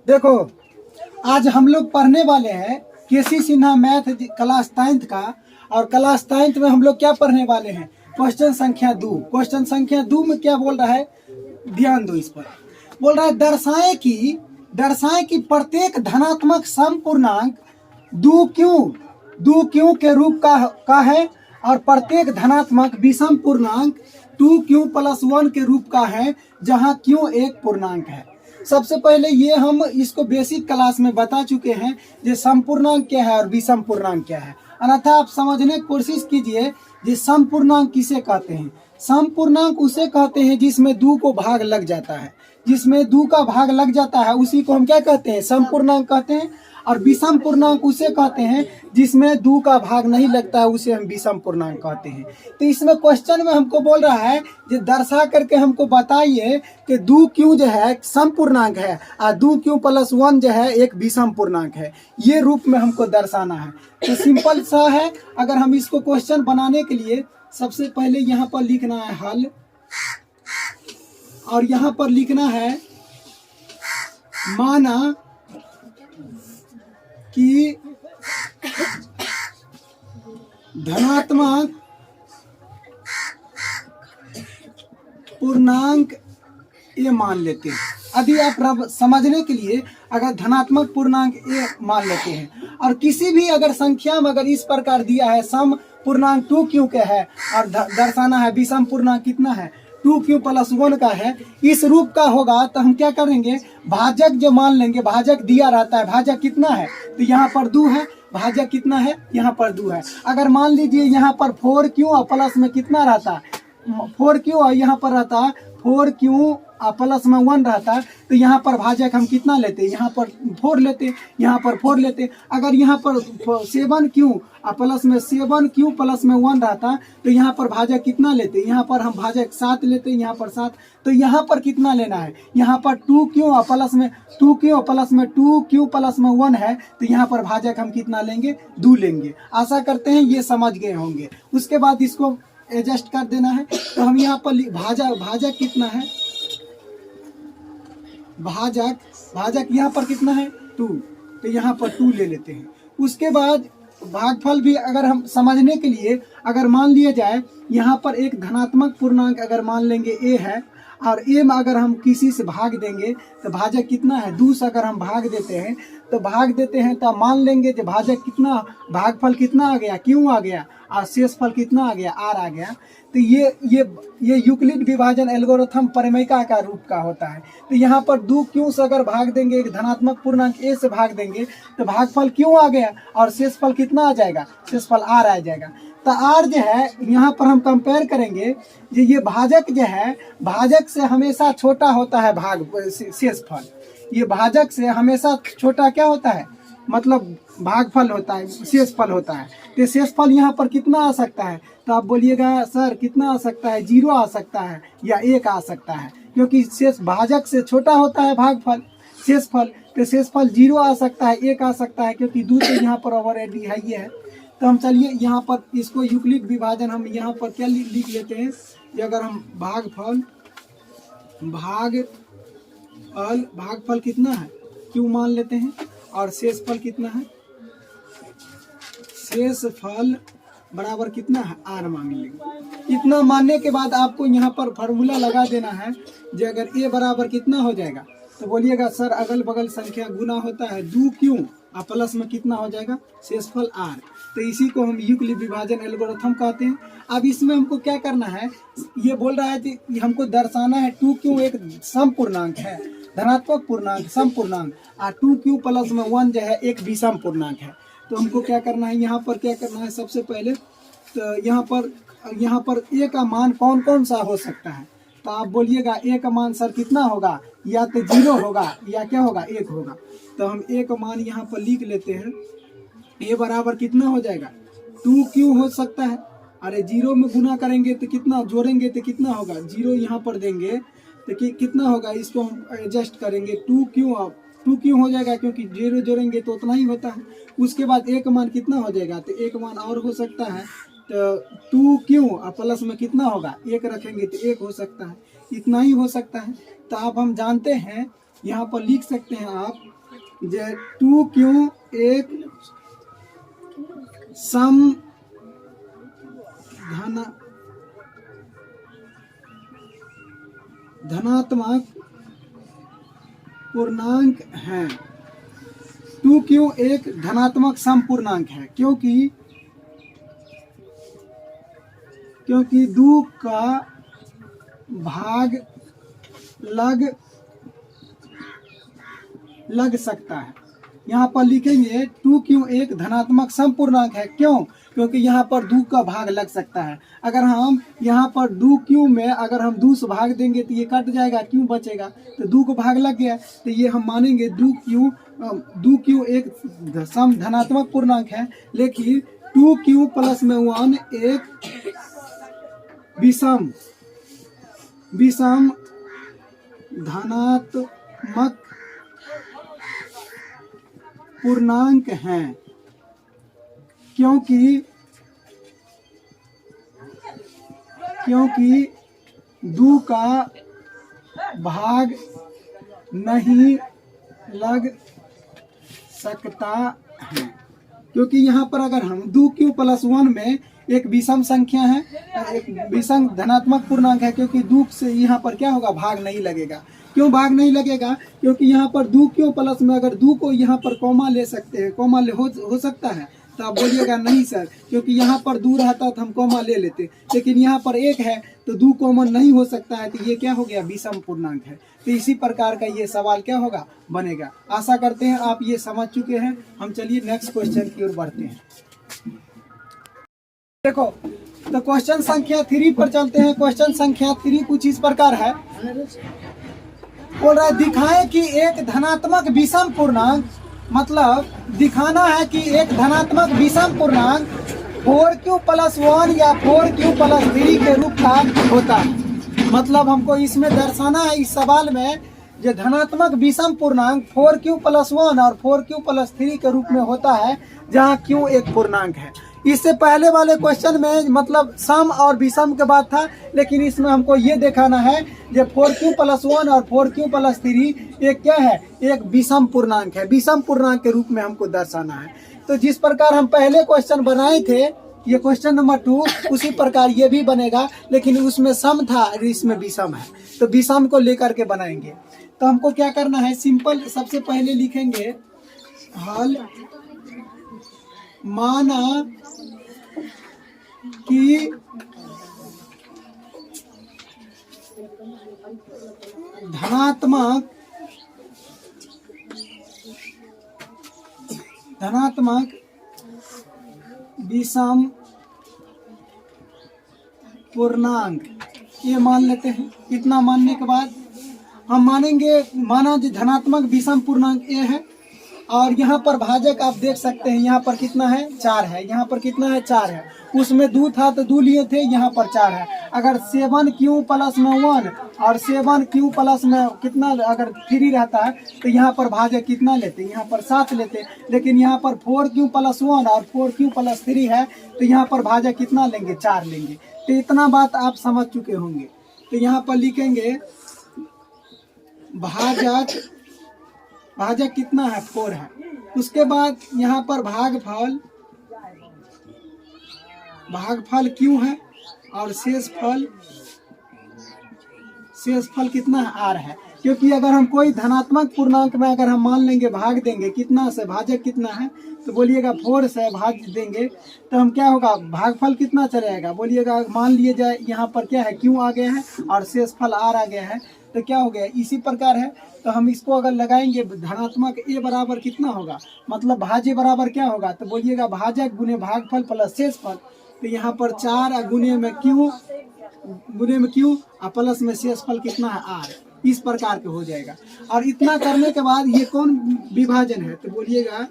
देखो, आज हम लोग पढ़ने वाले हैं केसी सिन्हा मैथ क्लास 9th का। और क्लास 9th में हम लोग क्या पढ़ने वाले हैं? क्वेश्चन संख्या 2। क्वेश्चन संख्या 2 में क्या बोल रहा है, ध्यान दो इस पर। बोल रहा है दर्शाएं कि प्रत्येक धनात्मक समपूर्णांक दो क्यों के रूप का है और प्रत्येक धनात्मक विषम पूर्णांक 2q + 1 के रूप का है, जहां q एक पूर्णांक है। सबसे पहले ये हम इसको बेसिक क्लास में बता चुके हैं, जो समपूर्णांक क्या है और विषम पूर्णांक क्या है। अन्यथा आप समझने की कोशिश कीजिए कि समपूर्णांक किसे कहते हैं। समपूर्णांक उसे कहते हैं जिसमें 2 को भाग लग जाता है। जिसमें 2 का भाग लग जाता है उसी को हम क्या कहते हैं, समपूर्णांक कहते हैं। और विषम पूर्णांक उसे कहते हैं जिसमें 2 का भाग नहीं लगता है, उसे हम विषम पूर्णांक कहते हैं। तो इसमें क्वेश्चन में हमको बोल रहा है कि दर्शा करके हमको बताइए कि 2q जो है समपूर्णांक है और 2q + 1 जो है एक विषम पूर्णांक है। ये रूप में हमको दर्शाना है। तो सिंपल सा है। अगर हम इसको क्वेश्चन बनाने के लिए सबसे पहले यहाँ पर लिखना है हल, और यहाँ पर लिखना है माना कि धनात्मक पूर्णांक ए मान लेते हैं। यदि आप समझने के लिए अगर धनात्मक पूर्णांक ए मान लेते हैं और किसी भी अगर संख्या में अगर इस प्रकार दिया है सम पूर्णांक 2q के है और दर्शाना है विषम पूर्णांक कितना है 2q + 1 का है, इस रूप का होगा तो हम क्या करेंगे, भाजक जो मान लेंगे। भाजक दिया रहता है, भाजक कितना है तो यहाँ पर 2 है, भाजक कितना है यहाँ पर 2 है। अगर मान लीजिए यहाँ पर 4q और प्लस में कितना रहता है 4q और यहाँ पर रहता है 4q प्लस में 1 रहता है, तो यहाँ पर भाजक हम कितना लेते, यहाँ पर 4 लेते, यहाँ पर 4 लेते। अगर यहाँ पर 7q प्लस में 7q प्लस में 1 रहता तो यहाँ पर भाजक कितना लेते, यहाँ पर हम भाजक 7 लेते, यहाँ पर 7। तो यहाँ पर कितना लेना है, यहाँ पर 2q प्लस में 2q प्लस में 1 है, तो यहाँ पर भाजक हम कितना लेंगे, 2 लेंगे। आशा करते हैं ये समझ गए होंगे। उसके बाद इसको एडजस्ट कर देना है। तो हम यहाँ पर भाजक कितना है, भाजक यहाँ पर कितना है 2, तो यहाँ पर 2 ले लेते हैं। उसके बाद भागफल भी अगर हम समझने के लिए अगर मान लिया जाए यहाँ पर एक धनात्मक पूर्णांक अगर मान लेंगे a है और a में अगर हम किसी से भाग देंगे तो भाजक कितना है 2 से अगर हम भाग देते हैं तो मान लेंगे कि भाजक कितना, भागफल कितना आ गया q आ गया और शेषफल कितना आ गया r आ गया। तो ये यूक्लिड विभाजन एल्गोरिथम प्रमेयिका का रूप का होता है। तो यहाँ पर 2q से अगर भाग देंगे, एक धनात्मक पूर्णांक a से भाग देंगे तो भागफल q आ गया और शेषफल कितना आ जाएगा, शेषफल r आ जाएगा। तो r जो है यहाँ पर हम कंपेयर करेंगे जो ये भाजक जो है, भाजक से हमेशा छोटा होता है शेषफल। ये भाजक से हमेशा छोटा क्या होता है, मतलब भागफल होता है, शेषफल होता है। तो शेषफल यहाँ पर कितना आ सकता है, तो आप बोलिएगा सर कितना आ सकता है, 0 आ सकता है या 1 आ सकता है, क्योंकि शेष भाजक से छोटा होता है भागफल शेषफल। तो शेषफल 0 आ सकता है, 1 आ सकता है, क्योंकि 2 तो यहाँ पर ओवरएड है ये है। तो हम चलिए यहाँ पर इसको यूक्लिड विभाजन हम यहाँ पर क्या लिख लेते हैं कि अगर हम भागफल कितना है q मान लेते हैं और शेषफल कितना है, शेषफल बराबर कितना है r मान लेंगे। इतना मानने के बाद आपको यहाँ पर फार्मूला लगा देना है जो अगर a बराबर कितना हो जाएगा तो बोलिएगा सर अगल बगल संख्या गुना होता है 2q और प्लस में कितना हो जाएगा शेषफल r। तो इसी को हम यूक्लिड विभाजन एल्गोरिथम कहते हैं। अब इसमें हमको क्या करना है, ये बोल रहा है कि हमको दर्शाना है 2q एक समपूर्णांक है, धनात्मक पूर्णांक समपूर्णांक, और 2q प्लस में 1 जो है एक विषम पूर्णांक है। तो हमको क्या करना है, यहाँ पर क्या करना है, सबसे पहले तो यहाँ पर a का मान कौन कौन सा हो सकता है। तो आप बोलिएगा a का मान सर कितना होगा, या तो 0 होगा या क्या होगा 1 होगा। तो हम a का मान यहाँ पर लिख लेते हैं, a बराबर कितना हो जाएगा 2q हो सकता है। अरे 0 में गुना करेंगे तो कितना, जोड़ेंगे तो कितना होगा, 0 यहाँ पर देंगे तो कितना होगा, इसको हम एडजस्ट करेंगे 2q हो जाएगा, क्योंकि 0 जोड़ेंगे तो उतना ही होता है। उसके बाद a का मान कितना हो जाएगा, तो a का मान और हो सकता है तो 2q और प्लस में कितना होगा 1 रखेंगे तो 1 हो सकता है। इतना ही हो सकता है। तो आप हम जानते हैं, यहाँ पर लिख सकते हैं आप, जे 2q एक सम धनात्मक पूर्णांक है। 2q एक धनात्मक सम पूर्णांक है, क्योंकि 2 का भाग लग सकता है। यहाँ पर लिखेंगे 2q एक धनात्मक सम पूर्णांक है। क्योंकि यहाँ पर 2 का भाग लग सकता है। अगर हम यहाँ पर 2q में अगर हम 2 से भाग देंगे तो ये कट जाएगा, क्यों बचेगा, तो 2 को भाग लग गया, तो ये हम मानेंगे 2q एक सम धनात्मक पूर्णांक है। लेकिन 2q प्लस में 1 एक विषम धनात्मक पूर्णांक है, क्योंकि 2 का भाग नहीं लग सकता है। क्योंकि यहाँ पर अगर हम 2q प्लस 1 में एक विषम संख्या है, एक विषम धनात्मक पूर्णांक है, क्योंकि 2 से यहाँ पर क्या होगा, भाग नहीं लगेगा। क्यों भाग नहीं लगेगा, क्योंकि यहाँ पर 2q प्लस में अगर 2 को यहाँ पर कॉमा ले सकते हैं, कॉमा हो सकता है, तो आप बोलिएगा नहीं सर, क्योंकि यहाँ पर 2 रहता तो हम कॉमा ले लेते, लेकिन यहाँ पर 1 है तो 2 कॉमन नहीं हो सकता है, तो ये क्या हो गया, विषम पूर्णांक है। तो इसी प्रकार का ये सवाल क्या होगा, बनेगा। आशा करते हैं आप ये समझ चुके हैं। हम चलिए नेक्स्ट क्वेश्चन की ओर बढ़ते हैं। देखो, तो क्वेश्चन संख्या 3 पर चलते हैं। क्वेश्चन संख्या 3 कुछ इस प्रकार है, बोल रहा है दिखाएं कि एक धनात्मक विषम पूर्णांक, मतलब दिखाना है कि एक धनात्मक विषम पूर्णांक 4q प्लस 1 या 4q प्लस 3 के रूप का होता है। मतलब हमको इसमें दर्शाना है, इस सवाल में, जो धनात्मक विषम पूर्णांक 4q प्लस 1 और 4q प्लस 3 के रूप में होता है, जहाँ q एक पूर्णांक है। इससे पहले वाले क्वेश्चन में मतलब सम और विषम के बाद था, लेकिन इसमें हमको ये दिखाना है जो 4q प्लस 1 और 4q प्लस 3 एक क्या है, एक विषम पूर्णांक है। विषम पूर्णांक के रूप में हमको दर्शाना है। तो जिस प्रकार हम पहले क्वेश्चन बनाए थे, ये क्वेश्चन नंबर 2, उसी प्रकार ये भी बनेगा, लेकिन उसमें सम था और इसमें विषम है, तो विषम को लेकर के बनाएंगे। तो हमको क्या करना है, सिंपल सबसे पहले लिखेंगे हल माना कि धनात्मक विषम पूर्णांक, ये मान लेते हैं। इतना मानने के बाद हम मानेंगे, माना जो धनात्मक विषम पूर्णांक ए है, और यहाँ पर भाजक आप देख सकते हैं, यहाँ पर कितना है, 4 है, यहाँ पर कितना है, 4 है। उसमें 2 था तो 2 लिए थे, यहाँ पर 4 है। अगर 7q प्लस में 1 और 7q प्लस में कितना अगर 3 रहता है, तो यहाँ पर भाजक कितना लेते, यहाँ पर 7 लेते। लेकिन यहाँ पर 4q प्लस 1 और 4q प्लस 3 है, तो यहाँ पर भाजक कितना लेंगे, 4 लेंगे। तो इतना बात आप समझ चुके होंगे। तो यहाँ पर लिखेंगे भाजक कितना है, 4 है। उसके बाद यहाँ पर भागफल q है, और शेषफल कितना है, r है। क्योंकि अगर हम कोई धनात्मक पूर्णांक में अगर हम मान लेंगे, भाग देंगे कितना से, भाजक कितना है, तो बोलिएगा 4 से भाग देंगे, तो हम क्या होगा, भागफल कितना चलेगा, बोलिएगा मान लिए जाए यहाँ पर क्या है, q आ गया है और शेषफल r आ गया है, तो क्या हो गया, इसी प्रकार है। तो हम इसको अगर लगाएंगे, धनात्मक a बराबर कितना होगा, मतलब भाज्य बराबर क्या होगा, तो बोलिएगा भाजक गुने भागफल प्लस शेषफल। तो यहाँ पर 4 गुने में q और प्लस में शेषफल कितना है, r। इस प्रकार के हो जाएगा। और इतना करने के बाद ये कौन विभाजन है, तो बोलिएगा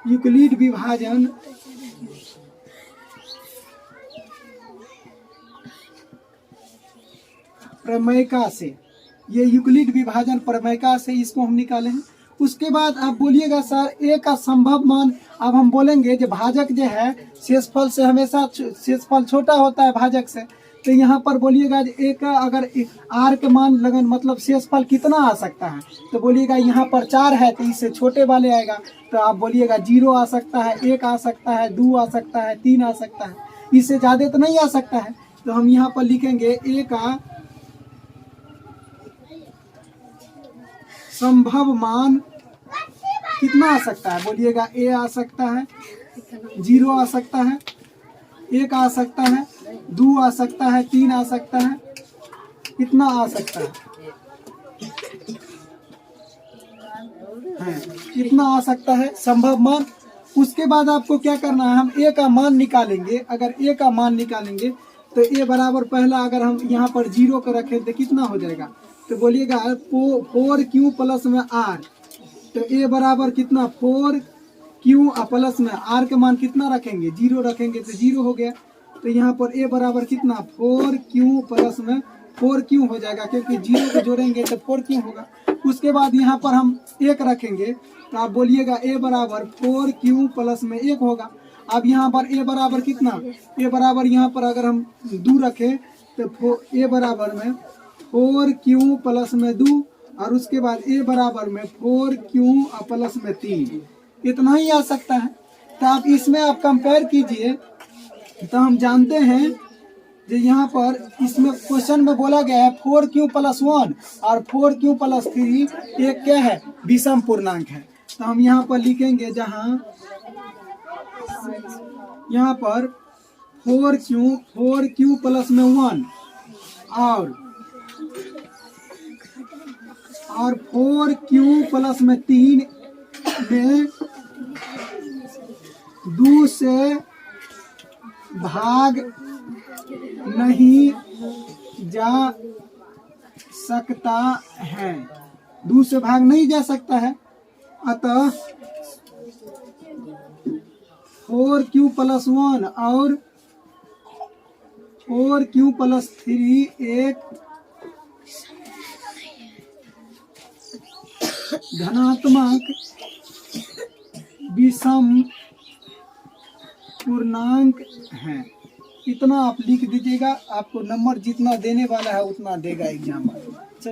यूक्लिड विभाजन प्रमेयिका से, ये यूक्लिड विभाजन प्रमेयिका से इसको हम निकाले हैं। उसके बाद आप बोलिएगा सर ए का संभव मान, अब हम बोलेंगे जो भाजक जो है शेषफल से हमेशा शेषफल छोटा होता है भाजक से, तो यहाँ पर बोलिएगा ए का अगर आर के मान लगन मतलब शेषफल कितना आ सकता है, तो बोलिएगा यहाँ पर 4 है तो इससे छोटे वाले आएगा, तो आप बोलिएगा 0 आ सकता है, 1 आ सकता है, 2 आ सकता है, 3 आ सकता है, इससे ज़्यादा तो नहीं आ सकता है। तो हम यहाँ पर लिखेंगे ए का संभव मान कितना आ सकता है, बोलिएगा ए आ सकता है, 0 आ सकता है, 1 आ सकता है, 2 आ सकता है, 3 आ सकता है, कितना आ सकता है, कितना आ सकता है संभव मान। उसके बाद आपको क्या करना है, हम ए का मान निकालेंगे। अगर ए का मान निकालेंगे तो ए बराबर पहला अगर हम यहाँ पर 0 को रखें तो कितना हो जाएगा, तो बोलिएगा 4q प्लस में r, तो ए बराबर कितना 4q प्लस में r के मान कितना रखेंगे, 0 रखेंगे तो 0 हो गया। तो यहाँ पर ए बराबर कितना 4q प्लस में 4q हो जाएगा, क्योंकि 0 को जोड़ेंगे तो 4q होगा। उसके बाद यहाँ पर हम 1 रखेंगे, तो आप बोलिएगा ए बराबर 4q प्लस में 1 होगा। अब यहाँ पर ए बराबर कितना, ए बराबर यहाँ पर अगर हम 2 रखें तो ए बराबर में 4q प्लस में 2, और उसके बाद ए बराबर में 4q प्लस में 3, इतना ही आ सकता है। तो आप इसमें आप कंपेयर कीजिए, तो हम जानते हैं जो यहाँ पर इसमें क्वेश्चन में बोला गया है 4q प्लस 1 और 4q प्लस 3 एक क्या है, विषम पूर्णांक है। तो हम यहाँ पर लिखेंगे, जहाँ यहाँ पर 4q प्लस में 1 और 4q प्लस में 3 में 2 से भाग नहीं जा सकता है, 2 से भाग नहीं जा सकता है। अतः 4q प्लस 1 और 4q प्लस 3 एक धनात्मक विषम पूर्णांक है। इतना आप लिख दीजिएगा, आपको नंबर जितना देने वाला है उतना देगा एग्जाम में।